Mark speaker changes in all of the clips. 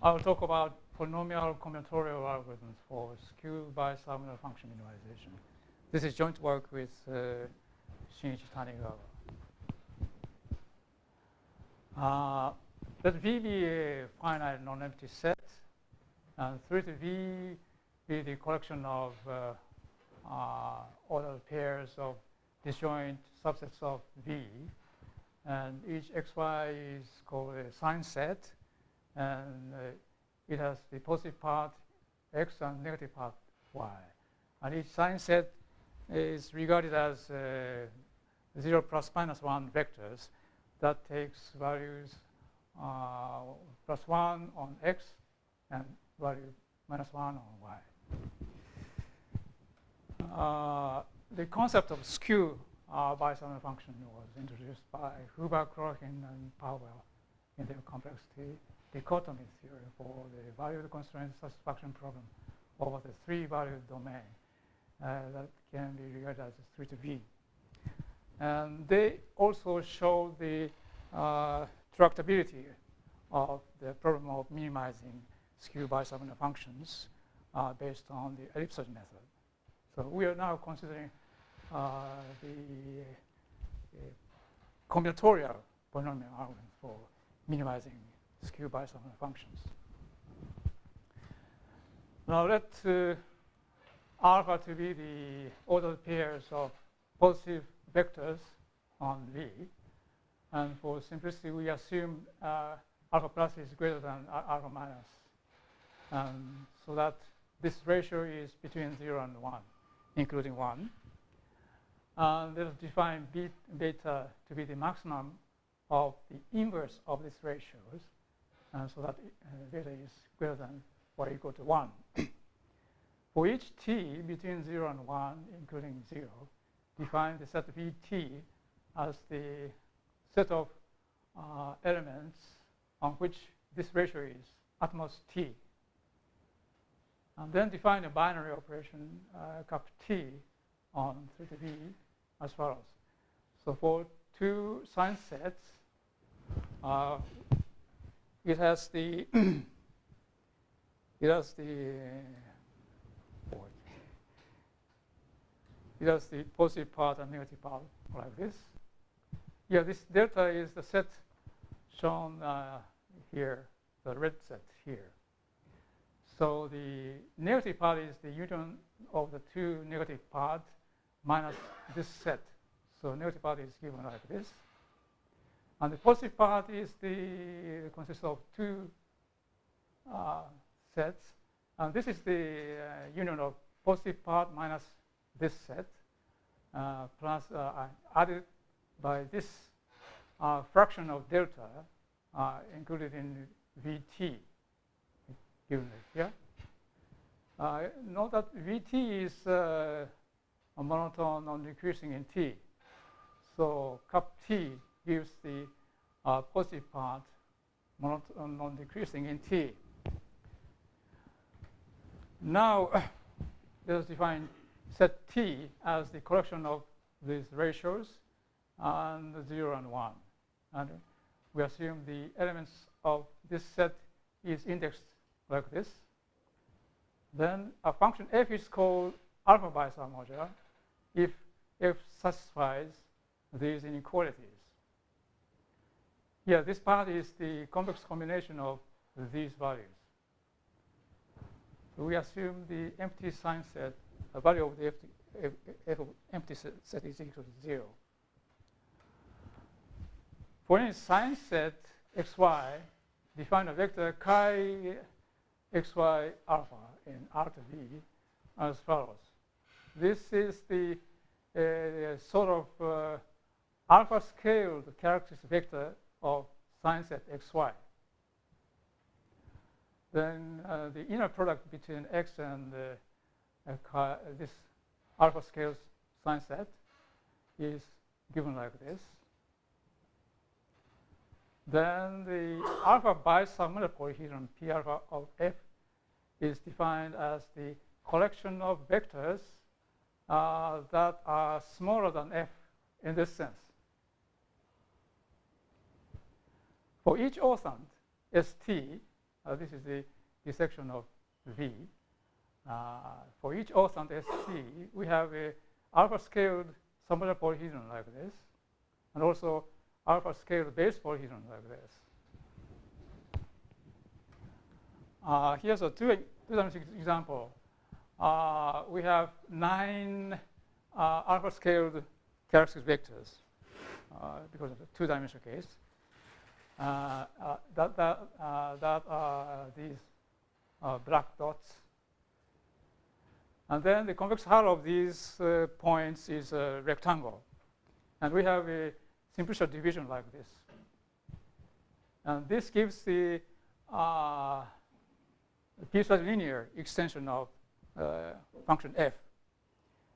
Speaker 1: I'll talk about polynomial combinatorial algorithms for skew bisubmodular function minimization. This is joint work with Shinichi Tanigawa. Let V be a finite non-empty set, and 3 to V be the collection of ordered pairs of disjoint subsets of V, and each xy is called a sign set, and it has the positive part x and negative part y. And each sign set is regarded as 0 plus minus 1 vectors that takes values plus 1 on x and value minus 1 on y. The concept of skew bisubmodular function was introduced by Huber, Krokhin, and Powell in their complexity dichotomy theory for the valued constraint satisfaction problem over the 3-valued domain that can be regarded as 3 to V. And they also show the tractability of the problem of minimizing skew bisubmodular functions based on the ellipsoid method. So we are now considering the combinatorial polynomial algorithm for minimizing skew bisubmodular functions. Now let alpha to be the ordered pairs of positive vectors on V. And for simplicity, we assume alpha plus is greater than alpha minus. So that this ratio is between 0 and 1, including 1. Let us define beta to be the maximum of the inverse of these ratios, so that beta is greater than or equal to 1. For each t between 0 and 1, including 0, define the set Vt as the set of elements on which this ratio is at most t. And then define a binary operation cap t on 3 to V as follows. So for 2 sign sets, it has the positive part and negative part like this. Yeah, this delta is the set shown here, the red set here. So the negative part is the union of the 2 negative parts minus this set. So negative part is given like this. And the positive part is consists of 2 sets. And this is the union of positive part minus this set, plus added by this fraction of delta included in Vt, given it here. Note that Vt is a monotone non-decreasing in t. So cap t gives the positive part monotone non-decreasing in t. Now, let us define set t as the collection of these ratios and 0 and 1. And we assume the elements of this set is indexed like this. Then a function f is called alpha bisubmodular if f satisfies these inequalities. Yeah, this part is the complex combination of these values. So we assume the empty sign set, the value of the f of empty set is equal to 0. For any sign set xy, define a vector chi xy alpha in R to V as follows. This is the sort of alpha scaled characteristic vector of sign set xy. Then the inner product between x and this alpha scale sign set is given like this. Then the alpha bisubmodular polyhedron P alpha of f is defined as the collection of vectors that are smaller than f in this sense. For each orthant, St, this is the dissection of V. For each O and SC, we have a alpha-scaled submodular polyhedron like this, and also alpha-scaled base polyhedron like this. Here's a two-dimensional example. We have 9 alpha-scaled characteristic vectors because of the two-dimensional case. That are these black dots. And then the convex hull of these points is a rectangle. And we have a simplicial division like this. And this gives the piecewise linear extension of function f,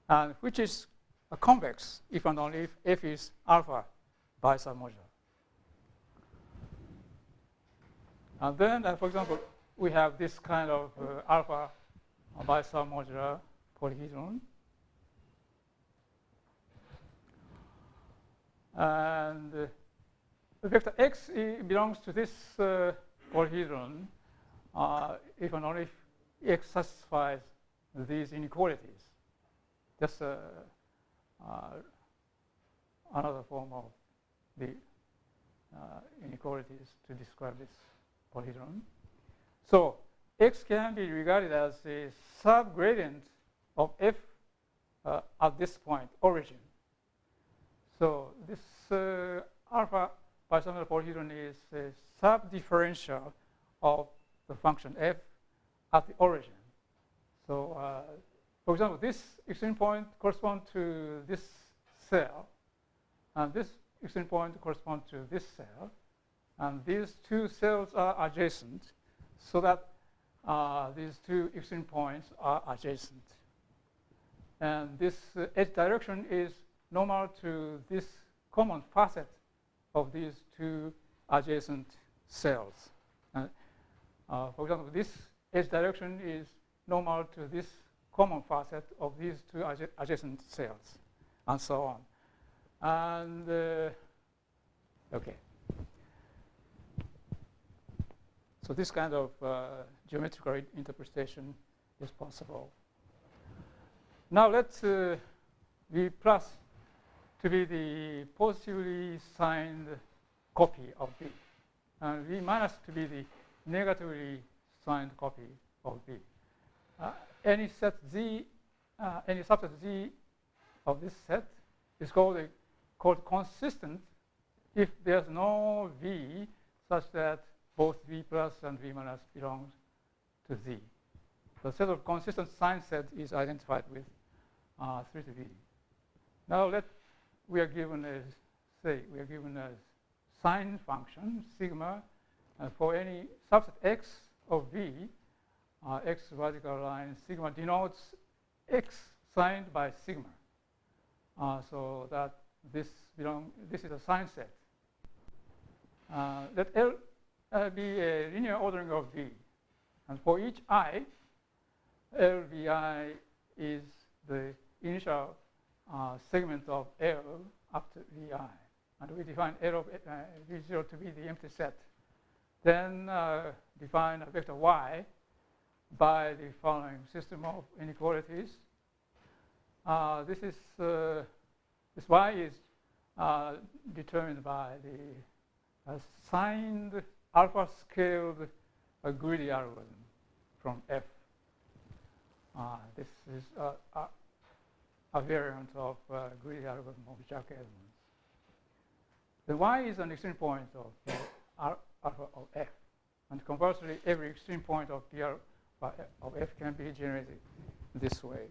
Speaker 1: and which is a convex if and only if f is alpha bisubmodular. And then, for example, we have this kind of alpha bisubmodular polyhedron. And the vector x belongs to this polyhedron if and only if x satisfies these inequalities. Just another form of the inequalities to describe this polyhedron. So x can be regarded as a subgradient of f at this point, origin. So this alpha bisubmodular polyhedron is a subdifferential of the function f at the origin. So for example, this extreme point corresponds to this cell, and this extreme point corresponds to this cell. And these two cells are adjacent, so that these two extreme points are adjacent. And this edge direction is normal to this common facet of these two adjacent cells. For example, this edge direction is normal to this common facet of these two adjacent cells, and so on. And okay. So this kind of geometrical interpretation is possible. Now let's V plus to be the positively signed copy of V, and V minus to be the negatively signed copy of V. Any set Z, any subset Z of this set is called consistent if there's no V such that both V plus and V minus belongs to Z. The set of consistent sign set is identified with 3 to V. Now we are given a sign function sigma, and for any subset x of V, x vertical line sigma denotes x signed by sigma. So that this is a sign set. Let L be a linear ordering of V, and for each I, LVI is the initial segment of L up to VI, and we define L of V0 to be the empty set. Then define a vector Y by the following system of inequalities. This Y is determined by the signed alpha-scaled greedy algorithm from F. This is a variant of greedy algorithm of Jack-Edmonds. The Y is an extreme point of alpha of F, and conversely, every extreme point of P of F can be generated this way.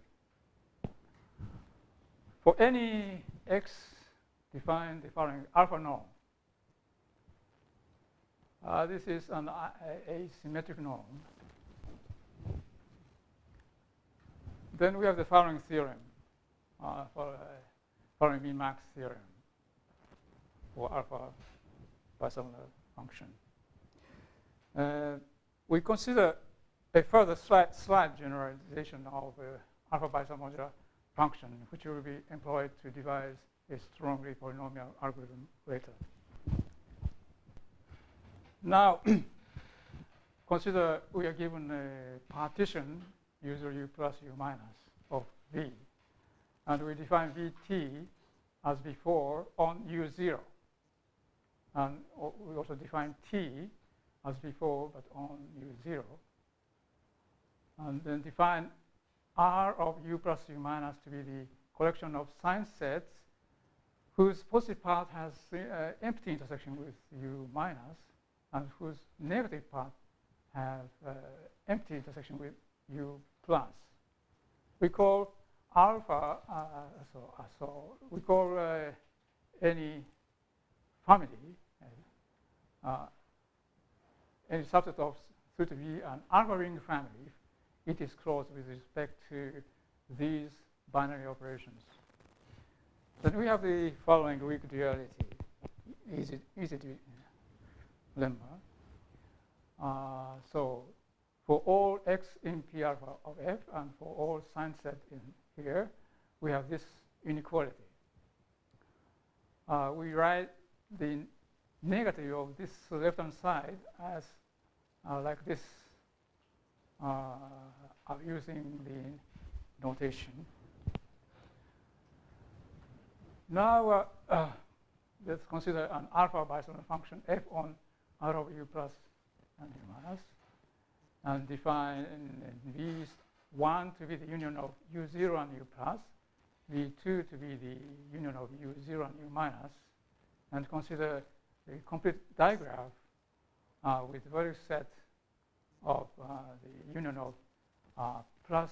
Speaker 1: For any x, define the following alpha norm. This is an asymmetric norm. Then we have the following theorem, following min-max theorem for alpha bisubmodular function. We consider a further slight generalization of alpha bisubmodular function, which will be employed to devise a strongly polynomial algorithm later. Now, consider we are given a partition, usually u plus u minus of V. And we define Vt as before on u0. And we also define T as before, but on u0. And then define R of u plus u minus to be the collection of sign sets whose positive part has empty intersection with u minus and whose negative part have empty intersection with u plus. We call alpha, so we call any family, any subset of through to V an alpha ring family if it is closed with respect to these binary operations. Then we have the following weak duality, easy to lemma. So for all x in P alpha of f and for all sign set in here, we have this inequality. We write the negative of this left-hand side as like this, using the notation. Now let's consider an alpha bisubmodular function f on R of u plus and u minus, and define V1 to be the union of u0 and u plus, V2 to be the union of u0 and u minus, and consider the complete digraph with various set of the union of plus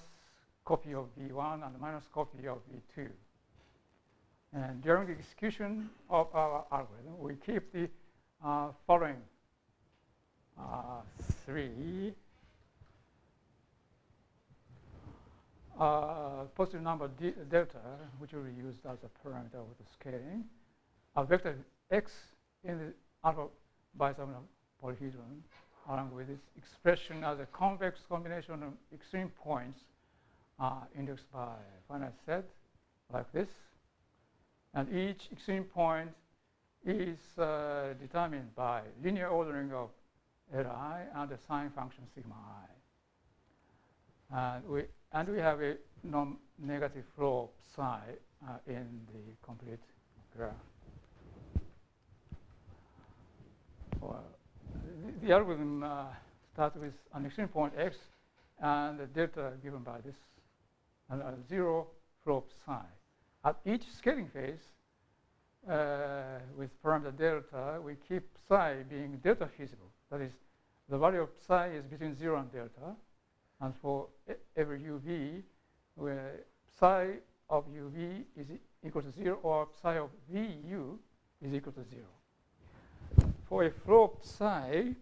Speaker 1: copy of V1 and minus copy of V2. And during the execution of our algorithm, we keep the following three positive number delta, which will be used as a parameter with the scaling, a vector x in the alpha bisubmodular polyhedron, along with this expression as a convex combination of extreme points indexed by finite set, like this. And each extreme point is determined by linear ordering of Li and the sign function sigma I. And we have a non-negative flow psi in the complete graph. Well, the algorithm starts with an extreme point x and the delta given by this, and a zero flow psi. At each scaling phase, with parameter delta, we keep psi being delta feasible. That is, the value of psi is between 0 and delta. And for every uv, where psi of uv is equal to 0, or psi of vu is equal to 0. For a flow psi,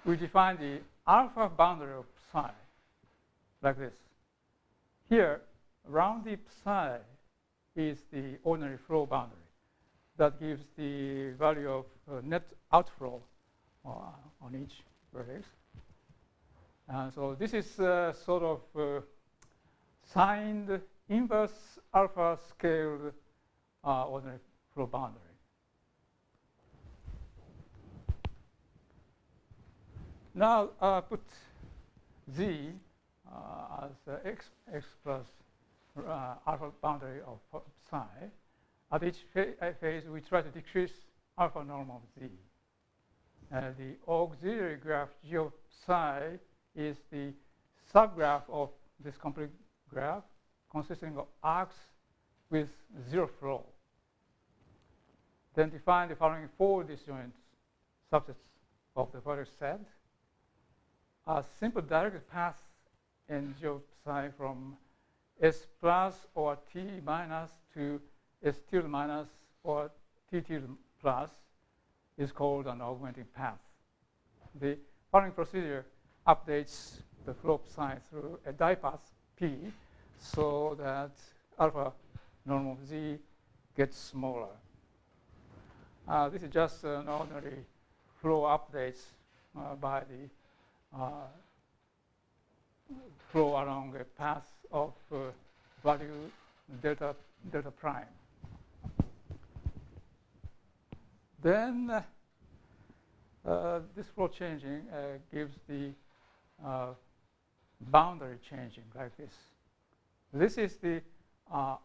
Speaker 1: we define the alpha boundary of psi like this. Here, around the psi is the ordinary flow boundary. That gives the value of net outflow on each vertex. And so this is sort of signed inverse alpha scaled ordinary flow boundary. Now put z as x plus alpha boundary of psi. At each phase, we try to decrease alpha norm of z. The auxiliary graph g of psi is the subgraph of this complete graph, consisting of arcs with zero flow. Then define the following four disjoint subsets of the vertex set. A simple direct path in g of psi from s plus or t minus to s tilde minus or t tilde plus is called an augmenting path. The following procedure updates the flow psi through a dipath p so that alpha norm of z gets smaller. This is just an ordinary flow updates by the flow along a path of value delta prime. Then this flow changing gives the boundary changing like this. This is the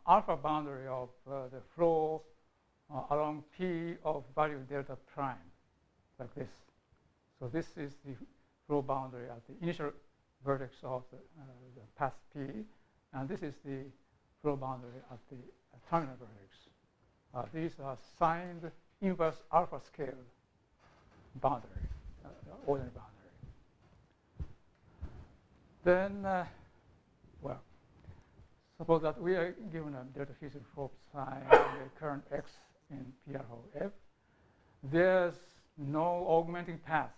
Speaker 1: alpha boundary of the flow along P of value delta prime, like this. So this is the flow boundary at the initial vertex of the path P, and this is the flow boundary at the terminal vertex. These are signed inverse alpha scale boundary, ordinary boundary. Then, well, suppose that we are given a delta physical flow psi and the current x in PR of F. There's no augmenting path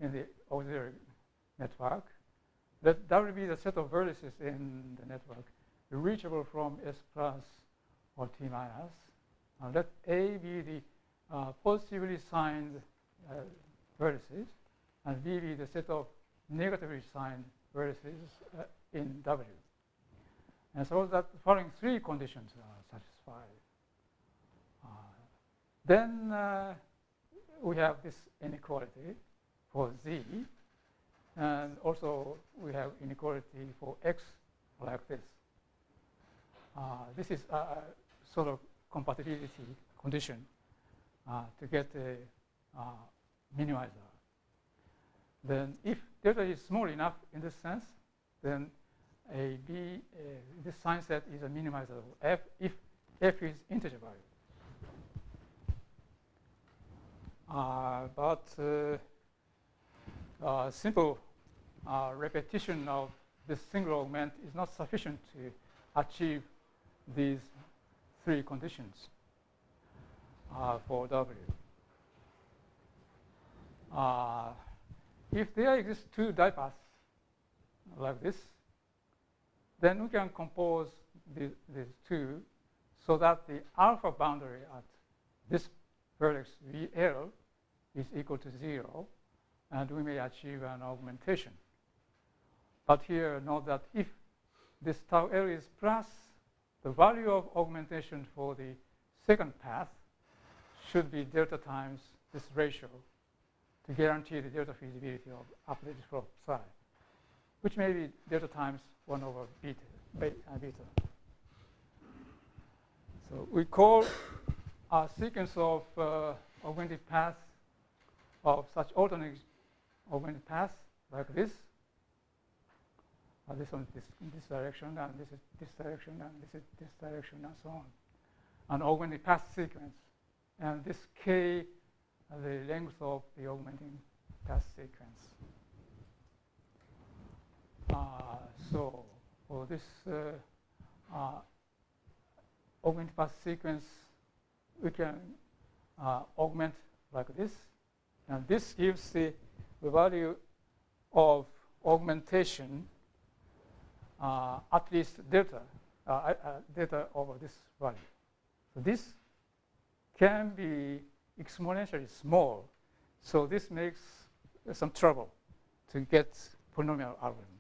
Speaker 1: in the auxiliary network. That will be the set of vertices in the network reachable from S plus or T minus. Let A be the positively signed vertices, and B be the set of negatively signed vertices in W. And suppose that the following three conditions are satisfied. Then we have this inequality for Z, and also we have inequality for X like this. This is a sort of compatibility condition to get a minimizer. Then if delta is small enough in this sense, then this sign set is a minimizer of F if F is integer value. But simple repetition of this single augment is not sufficient to achieve these three conditions for W. If there exist two dipaths like this, then we can compose these two so that the alpha boundary at this vertex VL is equal to 0, and we may achieve an augmentation. But here, note that if this tau L is plus, the value of augmentation for the second path should be delta times this ratio to guarantee the delta feasibility of updated flow psi, which may be delta times 1 over beta. So we call a sequence of augmented paths of such alternate augmented paths like this. This one is in this direction, and this is this direction, and this is this direction, and so on. An augmented path sequence. And this K, the length of the augmenting path sequence. So for this augmented path sequence, we can augment like this. And this gives the value of augmentation at least delta, delta over this value. So this can be exponentially small. So this makes some trouble to get polynomial algorithm.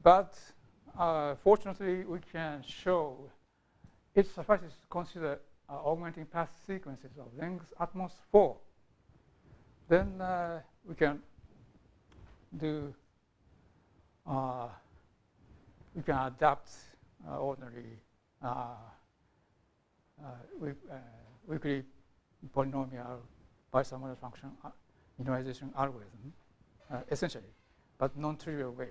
Speaker 1: But fortunately, we can show it suffices to consider augmenting path sequences of length at most 4. Then we can do we can adapt ordinary weakly polynomial bisubmodular function minimization algorithm, essentially, but non-trivial way.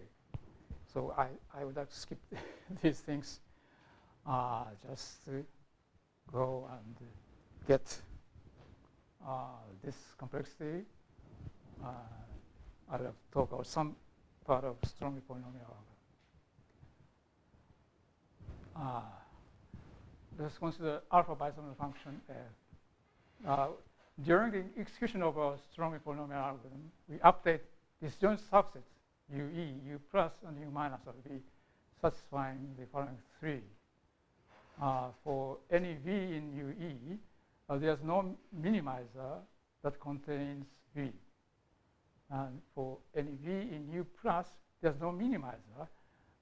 Speaker 1: So I would like to skip these things, just to go and get this complexity. I will talk about some part of strongly polynomial algorithm. Let's consider alpha bisubmodular function F. During the execution of a strongly polynomial algorithm, we update disjoint subsets UE, U plus, and U minus will be satisfying the following three. For any V in UE, there's no minimizer that contains V. And for any V in U plus, there's no minimizer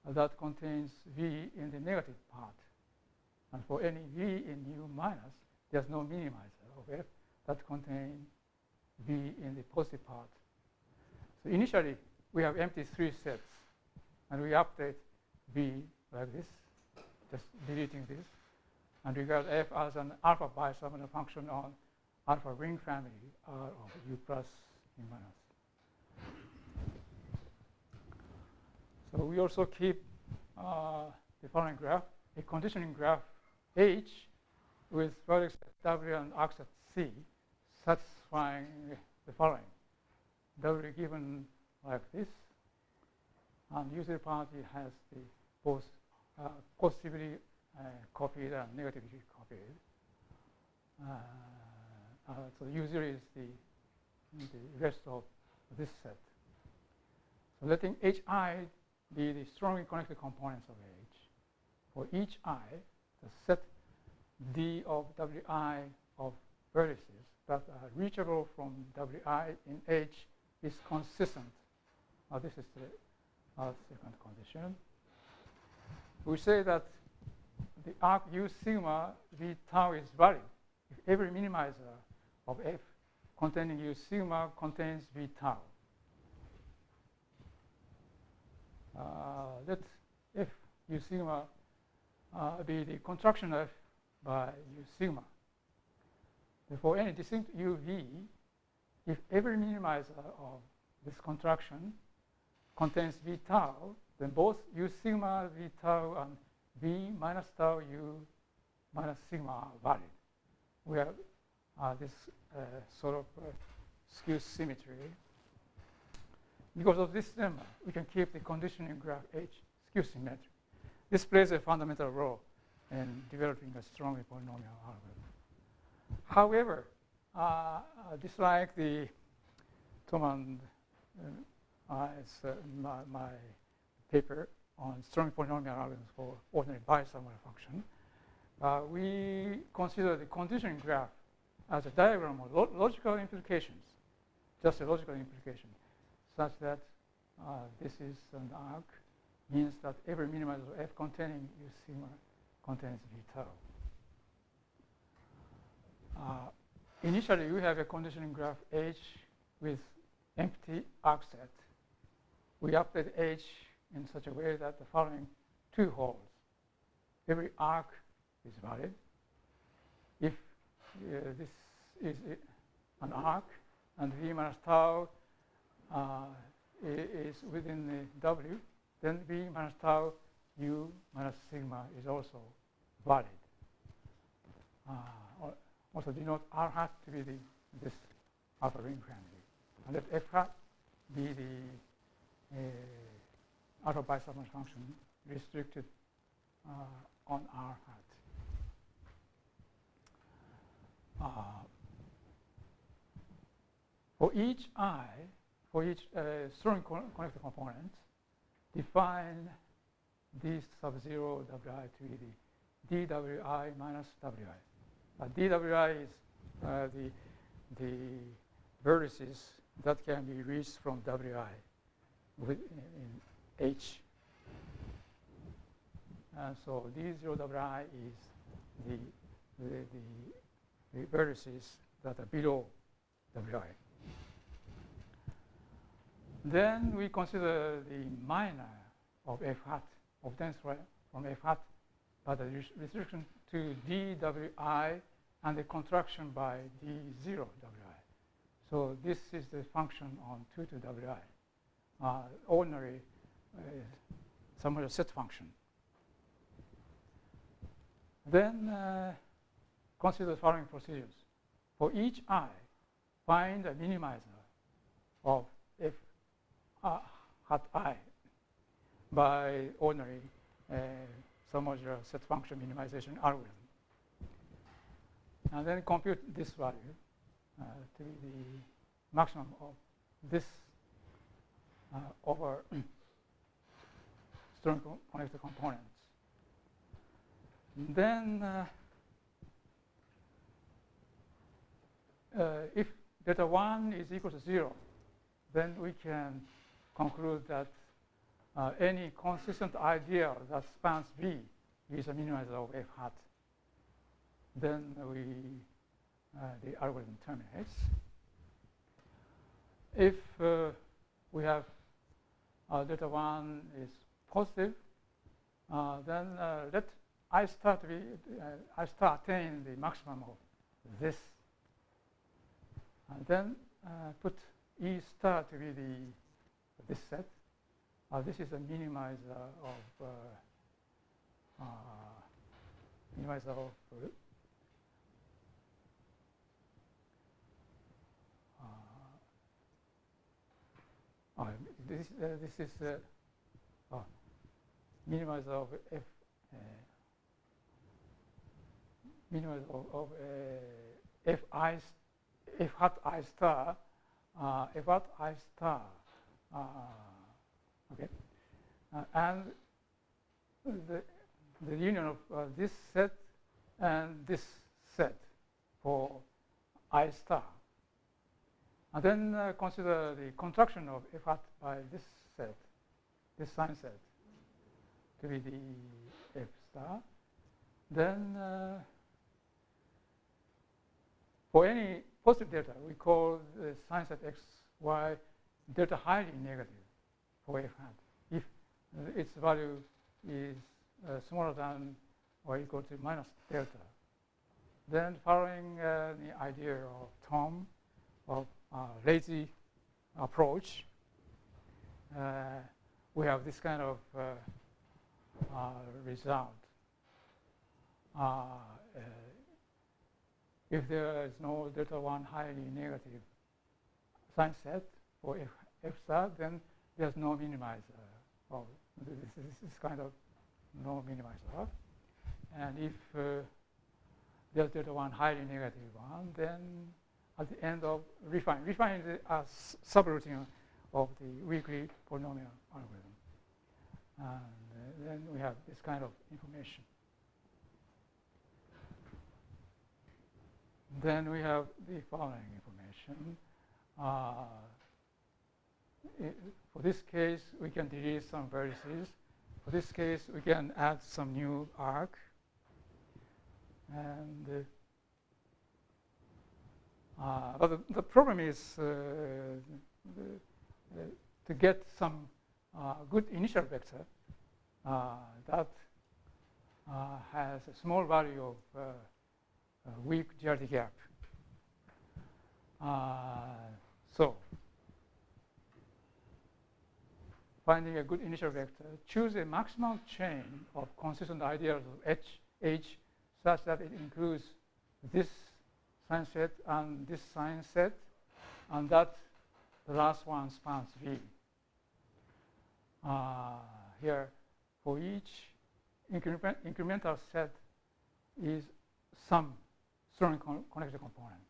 Speaker 1: that contains V in the negative part. And for any V in U minus, there's no minimizer of F that contains V in the positive part. So initially, we have empty 3 sets, and we update V like this, just deleting this, and regard F as an alpha bisubmodular function on alpha ring family R of U plus U minus. So we also keep the following graph, a conditioning graph H with vertex W and arcs at C, satisfying the following. W given like this, and user party has the both positively copied and negatively copied. So user is the rest of this set. So letting Hi be the strongly connected components of H. For each I, the set D of Wi of vertices that are reachable from Wi in H is consistent. This is the second condition. We say that the arc U sigma V tau is valid if every minimizer of F containing U sigma contains V tau. Let F U sigma be the contraction F by U sigma. Therefore, any distinct UV, if every minimizer of this contraction contains V tau, then both U sigma V tau and V minus tau U minus sigma are valid. We have this sort of skew symmetry. Because of this lemma, we can keep the conditioning graph H skew symmetric. This plays a fundamental role in developing a strongly polynomial algorithm. However, just like the Tom and my paper on strongly polynomial algorithms for ordinary bisubmodular function, we consider the conditioning graph as a diagram of logical implications, just a logical implication, such that this is an arc, means that every minimizer of F containing U sigma contains V tau. Initially, we have a conditioning graph H with empty arc set. We update H in such a way that the following 2 holds. Every arc is valid. If this is an arc and V minus tau is within the W, then V minus tau U minus sigma is also valid. Also denote R hat to be this alpha ring family. And let F hat be the alpha bisubmodular function restricted on R hat. For each I, for each strongly connected component, define d sub 0 Wi to be the dwi minus Wi. Dwi is the vertices that can be reached from Wi in H. And so d0 Wi is the vertices that are below Wi. Then we consider the minor of F hat, obtained from F hat, by the restriction to dwi and the contraction by d0 Wi. So this is the function on 2 to Wi, ordinary somewhat a set function. Then consider the following procedures. For each I, find a minimizer of F hat I by ordinary submodular set function minimization algorithm. And then compute this value to be the maximum of this over strongly connected components. And then if delta 1 is equal to 0, then we can conclude that any consistent ideal that spans V is a minimizer of F hat. Then the algorithm terminates. if we have delta 1 is positive, then let I star to be I star attain the maximum of this, and then put E star to be this set. This is a minimizer of this is minimizer of f minimizer of f hat I star f hat I star. Okay, and the union of this set and this set for I star. And then consider the contraction of f hat by this set, this sign set, to be the f star. Then for any positive delta, we call the sign set x, y delta highly negative for f hat. If its value is smaller than or equal to minus delta, then following the idea of Tom of lazy approach, we have this kind of result. If there is no delta 1 highly negative sign set for f star, then there's no minimizer. This is kind of no minimizer. And if there's delta 1 highly negative one, then at the end of refine is a subroutine of the weakly polynomial algorithm. And then we have this kind of information. Then we have the following information. For this case, we can delete some vertices. For this case, we can add some new arc. And but the problem is to get some good initial vector that has a small value of weak duality gap. So finding a good initial vector, choose a maximal chain of consistent ideals of H such that it includes this sign set and this sign set, and that the last one spans V. Here, for each incremental set is some strongly connected component.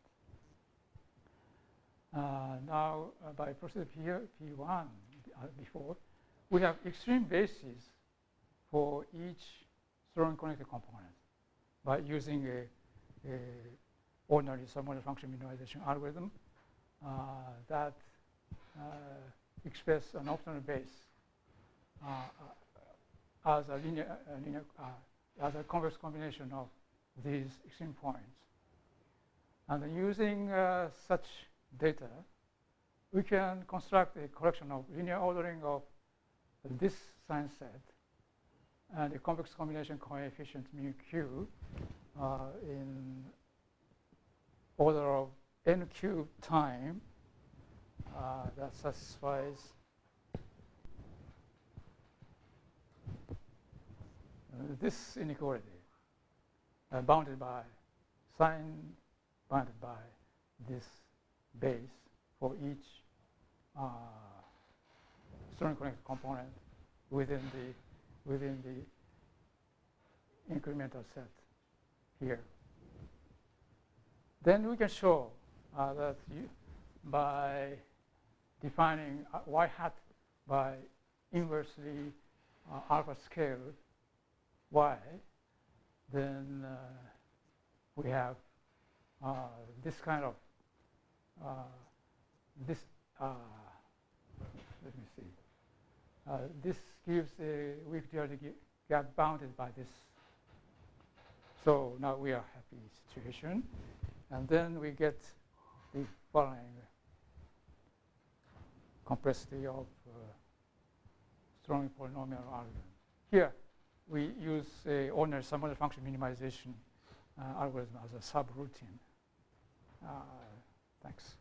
Speaker 1: Now, by procedure here, P1 before, we have extreme bases for each strongly connected component by using a ordinary submodular function minimization algorithm that express an optimal base as a linear as a convex combination of these extreme points. And then using such data, we can construct a collection of linear ordering of this sign set and a convex combination coefficient mu q in order of n cubed time that satisfies this inequality bounded by sign bounded by this base for each strongly connected component within the incremental set here. Then we can show that by defining y hat by inversely alpha scaled y, then we have this kind of this. Let me see. This gives a weak duality gap bounded by this. So now we are happy situation, and then we get the following complexity of strong polynomial algorithm. Here, we use a ordinary submodel function minimization algorithm as a subroutine. Thanks.